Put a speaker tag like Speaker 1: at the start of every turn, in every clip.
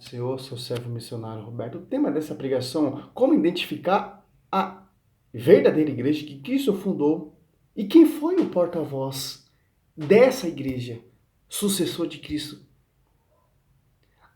Speaker 1: Senhor, seu servo missionário Roberto. O tema dessa pregação, como identificar a verdadeira igreja que Cristo fundou e quem foi o porta-voz dessa igreja, sucessor de Cristo.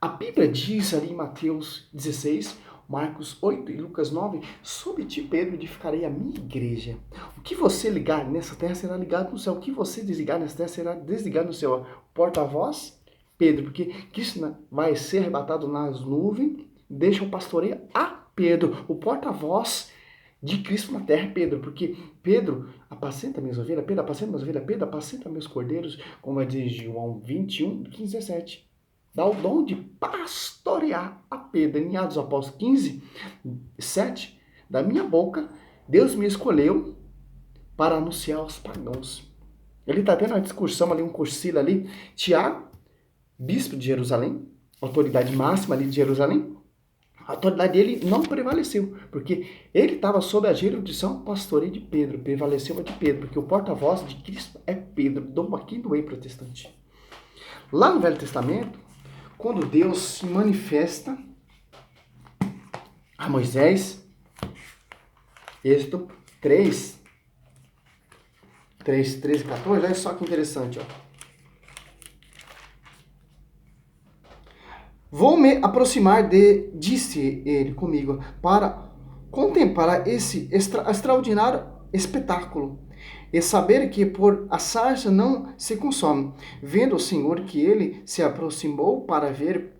Speaker 1: A Bíblia diz ali em Mateus 16, Marcos 8 e Lucas 9, sobre ti, Pedro, edificarei a minha igreja. O que você ligar nessa terra será ligado no céu. O que você desligar nessa terra será desligado no céu. Porta-voz, Pedro, porque Cristo vai ser arrebatado nas nuvens, deixa o pastoreio a Pedro, o porta-voz de Cristo na terra, Pedro, porque Pedro apacenta minhas ovelhas, Pedro apacenta minhas ovelhas, Pedro apacenta meus cordeiros, como vai dizer João 21, 15, 17. Dá o dom de pastorear a Pedro. Em Atos Apóstolos 15, 7, da minha boca, Deus me escolheu para anunciar aos pagãos. Ele está tendo uma discussão ali, um cursilho ali. Tiago, bispo de Jerusalém, autoridade máxima ali de Jerusalém, a autoridade dele não prevaleceu, porque ele estava sob a jurisdição pastoreio de Pedro, prevaleceu a de Pedro, porque o porta-voz de Cristo é Pedro, dom aqui do Ei protestante. Lá no Velho Testamento, quando Deus se manifesta a Moisés, Êxodo 3, 13 e 14, olha só que interessante, ó. Vou me aproximar disse ele comigo, para contemplar esse extraordinário espetáculo e saber que por a sarça não se consome. Vendo o Senhor que ele se aproximou para ver,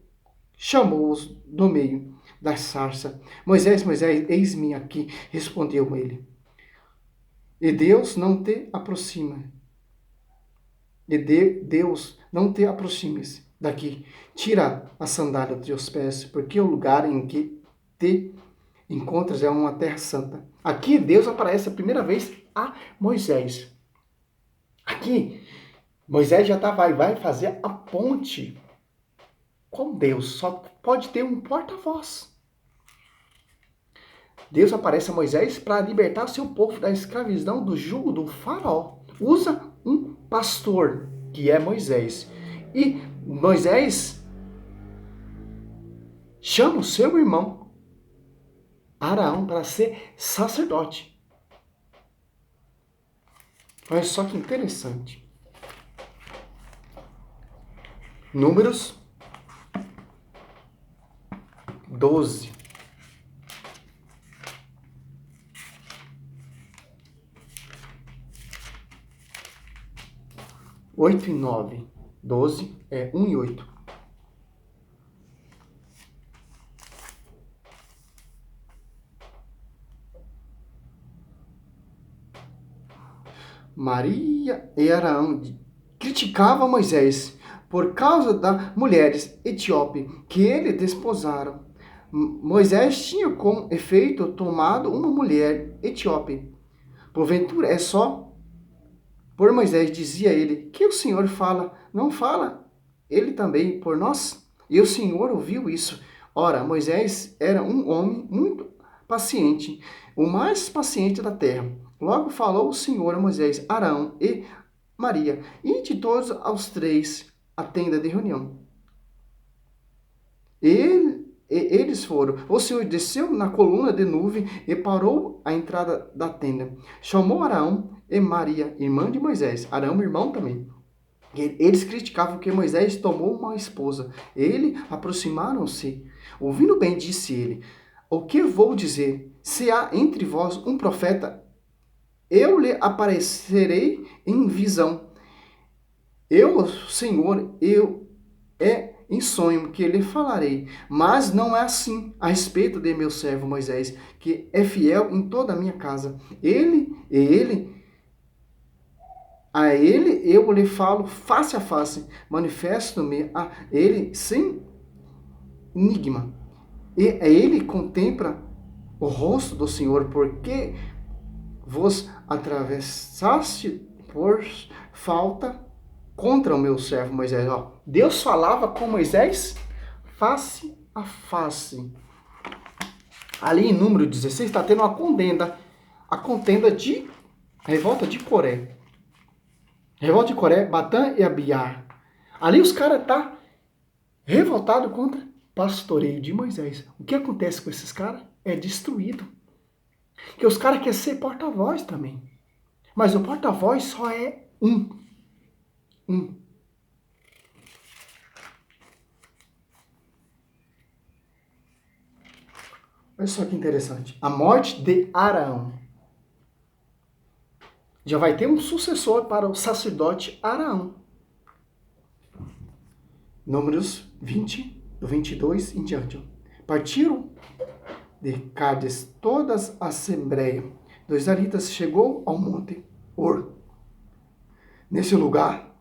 Speaker 1: chamou-os do meio da sarça. Moisés, Moisés, eis-me aqui, respondeu ele. E Deus não te aproxima. Deus não te aproximes daqui. Tira a sandália dos teus pés, porque o lugar em que te encontras é uma terra santa. Aqui Deus aparece a primeira vez a Moisés. Aqui Moisés já vai fazer a ponte com Deus. Só pode ter um porta-voz. Deus aparece a Moisés para libertar seu povo da escravidão do jugo do faraó. Usa um pastor, que é Moisés. E Moisés chama o seu irmão Arão para ser sacerdote. Olha só que interessante. Números 12. Oito e 9. 12 é 1 e 8. Maria e Arão criticavam Moisés por causa das mulheres etíopes que ele desposaram. Moisés tinha como efeito tomado uma mulher etíope. Porventura é só por Moisés, dizia ele, que o Senhor fala, não fala ele também por nós? E o Senhor ouviu isso. Ora, Moisés era um homem muito paciente, o mais paciente da terra. Logo falou o Senhor a Moisés, Arão e Maria, e de todos aos três a tenda de reunião. Eles foram. O Senhor desceu na coluna de nuvem e parou à entrada da tenda. Chamou Arão e Maria, irmã de Moisés. Arão, irmão também. Eles criticavam que Moisés tomou uma esposa. Aproximaram-se. Ouvindo bem, disse ele, o que vou dizer? Se há entre vós um profeta, eu lhe aparecerei em visão. Senhor, em sonho que lhe falarei. Mas não é assim a respeito de meu servo Moisés, que é fiel em toda a minha casa. A ele eu lhe falo face a face, manifesto-me a ele sem enigma. E ele contempla o rosto do Senhor, porque vos atravessaste por falta contra o meu servo Moisés. Ó, Deus falava com Moisés face a face. Ali em número 16 está tendo uma contenda. A contenda de revolta de Coré. Revolta de Coré, Batã e Abiar. Ali os caras estão revoltados contra pastoreio de Moisés. O que acontece com esses caras? É destruído. Porque os caras querem ser porta-voz também. Mas o porta-voz só é um. Um. Olha só que interessante. A morte de Araão. Já vai ter um sucessor para o sacerdote Araão. Números 20, do 22 em diante. Partiram de Cádiz todas a assembleia dos israelitas chegou ao monte Or. Nesse lugar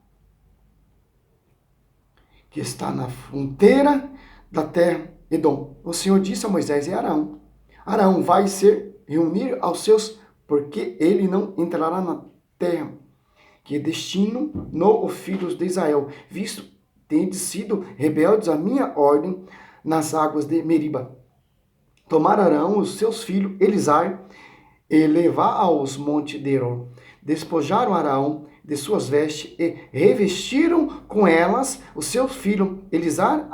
Speaker 1: que está na fronteira da terra Edom. O Senhor disse a Moisés e Arão: Arão vai se reunir aos seus, porque ele não entrará na terra que destino no os filhos de Israel, visto tendes sido rebeldes à minha ordem nas águas de Meriba. Tomar Arão os seus filhos, Elisar, e levar aos montes de Heror. Despojaram Arão de suas vestes e revestiram com elas o seu filho Elisar.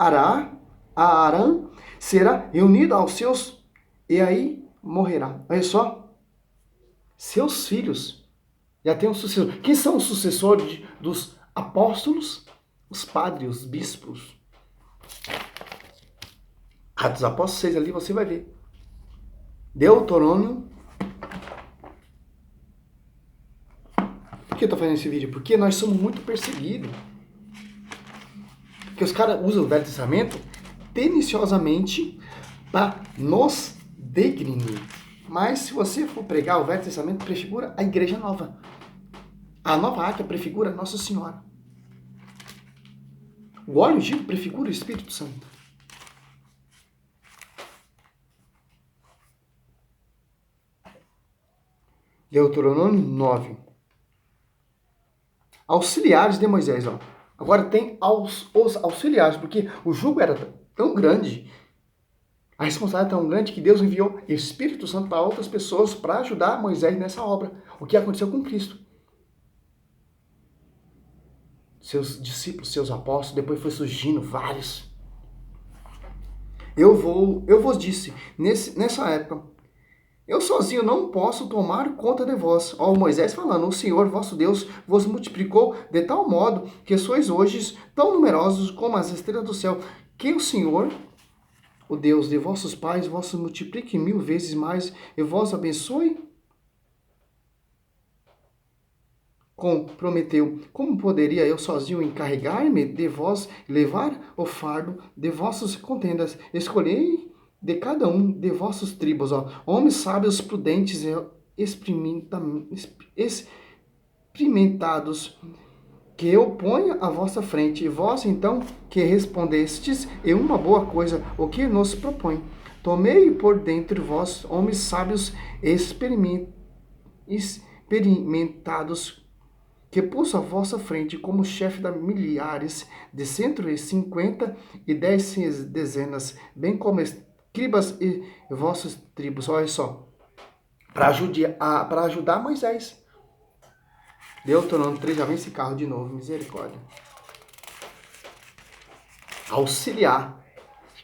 Speaker 1: Arão será reunido aos seus e aí morrerá. Olha só, seus filhos já tem um sucessor. Quem são os sucessores dos apóstolos? Os padres, os bispos. Atos dos Apóstolos 6 ali você vai ver. Deuteronômio. Por que eu tô fazendo esse vídeo? Porque nós somos muito perseguidos. Porque os caras usam o Velho Testamento tendenciosamente para nos degrinir. Mas se você for pregar, o Velho Testamento prefigura a igreja nova. A nova arca prefigura Nossa Senhora. O óleo ungido prefigura o Espírito Santo. Deuteronômio 9. Auxiliares de Moisés. Ó. Agora tem os auxiliares, porque o jugo era tão grande, a responsabilidade tão grande, que Deus enviou o Espírito Santo para outras pessoas para ajudar Moisés nessa obra. O que aconteceu com Cristo? Seus discípulos, seus apóstolos, depois foi surgindo vários. Eu vos disse, nessa época, eu sozinho não posso tomar conta de vós. Ó, Moisés falando, o Senhor vosso Deus vos multiplicou de tal modo que sois hoje tão numerosos como as estrelas do céu, que o Senhor, o Deus de vossos pais, vos multiplique 1000 vezes mais e vos abençoe. Prometeu, como poderia eu sozinho encarregar-me de vós, levar o fardo de vossas contendas? Escolhei de cada um de vossos tribos, ó, homens sábios, prudentes e experimentados, que eu ponha à vossa frente, e vós então que respondestes, e uma boa coisa, o que nos propõe. Tomei por dentre vós homens sábios e experimentados, que pus à vossa frente como chefe de milhares, de 150 e 10 dezenas, bem como escribas e vossos tribos. Olha só, para ajudar Moisés. Deuteronômio 3, já vem esse carro de novo, misericórdia. Auxiliar.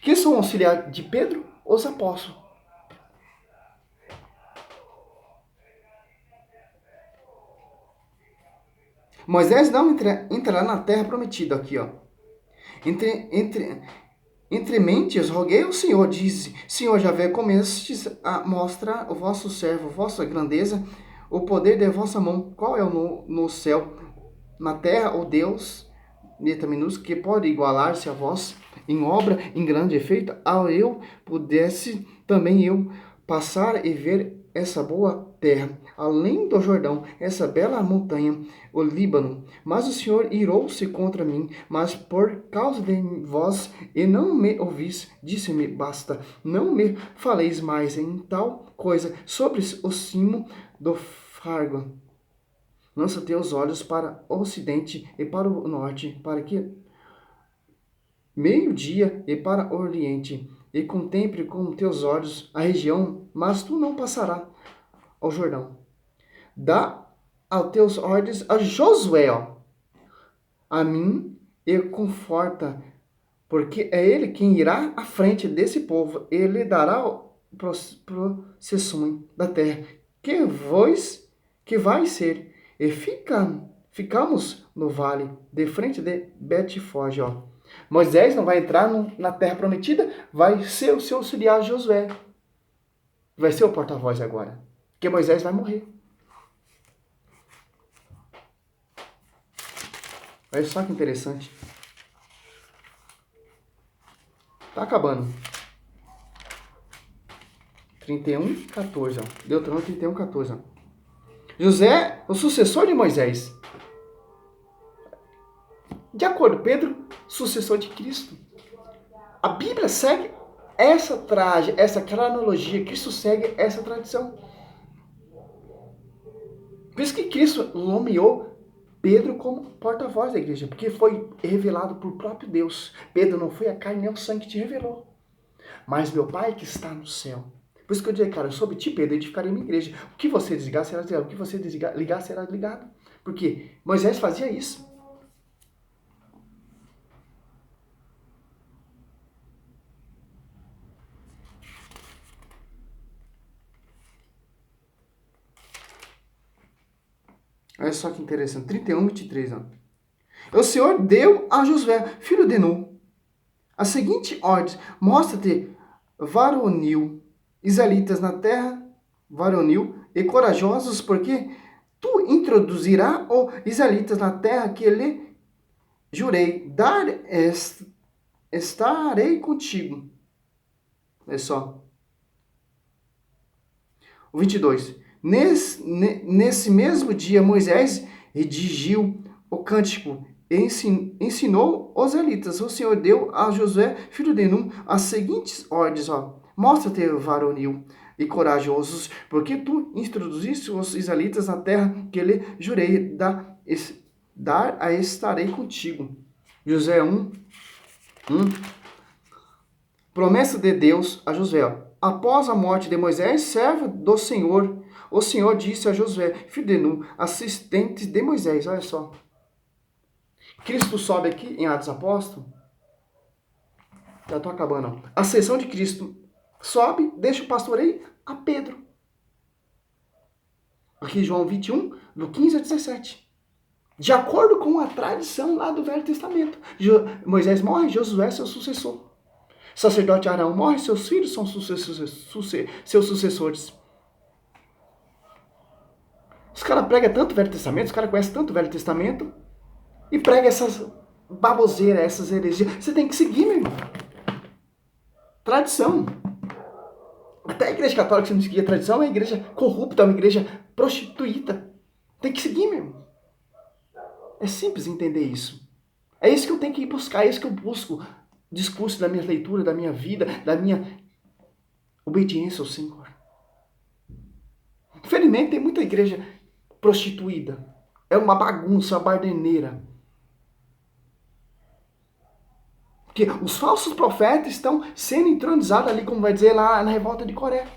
Speaker 1: Quem são auxiliar de Pedro? Os apóstolos. Moisés não entrará na terra prometida, aqui, ó. Entre mentes, roguei ao Senhor, disse, Senhor Javé, comestes a mostrar o vosso servo, vossa grandeza, o poder de vossa mão, qual é no céu, na terra, o Deus, letra minúscula, que pode igualar-se a vós, em obra, em grande efeito, ao eu pudesse também eu passar e ver essa boa terra, além do Jordão, essa bela montanha, o Líbano. Mas o Senhor irou-se contra mim, mas por causa de vós, e não me ouvis, disse-me, basta, não me faleis mais em tal coisa, sobre o cimo do fargo. Lança teus olhos para o ocidente e para o norte, para que meio-dia e para o oriente, e contemple com teus olhos a região, mas tu não passarás ao Jordão. Dá aos teus ordens a Josué, ó, a mim, e conforta porque é ele quem irá à frente desse povo. Ele dará processões da terra, que vai ser. E ficamos no vale, de frente de Betfage, ó. Moisés não vai entrar na terra prometida, vai ser o seu auxiliar Josué. Vai ser o porta-voz agora. Porque Moisés vai morrer. Olha só que interessante. Tá acabando. 31:14, ó. Deuteronômio 31:14, ó. José, o sucessor de Moisés. De acordo, Pedro, sucessor de Cristo. A Bíblia segue essa cronologia. Cristo segue essa tradição. Por isso que Cristo nomeou Pedro como porta-voz da igreja, porque foi revelado por próprio Deus. Pedro, não foi a carne nem o sangue que te revelou, mas meu Pai que está no céu. Por isso que eu digo, cara, sobre ti, Pedro, edificarei minha igreja. O que você desligar será desligado, o que você ligar será ligado. Porque Moisés fazia isso. Olha só que interessante. 31:23, ó. O Senhor deu a Josué, filho de Nun, a seguinte ordem: mostra-te varonil, israelitas na terra, varonil e corajosos, porque tu introduzirás os israelitas na terra que lhe jurei, estarei contigo. É só. O 22. Nesse mesmo dia, Moisés redigiu o cântico e ensinou os israelitas. O Senhor deu a Josué, filho de Nun, as seguintes ordens, ó. Mostra-te varonil e corajosos, porque tu introduziste os israelitas na terra que lhe jurei dar a estarei contigo. Josué 1. Promessa de Deus a Josué. Após a morte de Moisés, servo do Senhor, o Senhor disse a Josué, filho de Nun, assistente de Moisés. Olha só. Cristo sobe aqui em Atos Apóstolos. Já estou acabando. A ascensão de Cristo sobe, deixa o pastoreio a Pedro. Aqui João 21, do 15 a 17. De acordo com a tradição lá do Velho Testamento. Moisés morre, Josué é seu sucessor. Sacerdote Arão morre, seus filhos são seus sucessores. Os caras pregam tanto o Velho Testamento, os caras conhecem tanto o Velho Testamento e pregam essas baboseiras, essas heresias. Você tem que seguir, meu irmão. Tradição. Até a igreja católica, se não seguir a tradição, é uma igreja corrupta, é uma igreja prostituída. Tem que seguir, meu irmão. É simples entender isso. É isso que eu tenho que ir buscar, é isso que eu busco. Discurso da minha leitura, da minha vida, da minha obediência ao Senhor. Infelizmente, tem muita igreja prostituída. É uma bagunça, uma bardeneira. Porque os falsos profetas estão sendo entronizados ali, como vai dizer lá na revolta de Coré.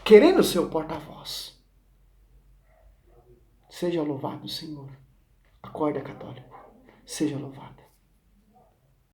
Speaker 1: Querendo ser o porta-voz. Seja louvado, Senhor. Acorda, católico. Seja louvado.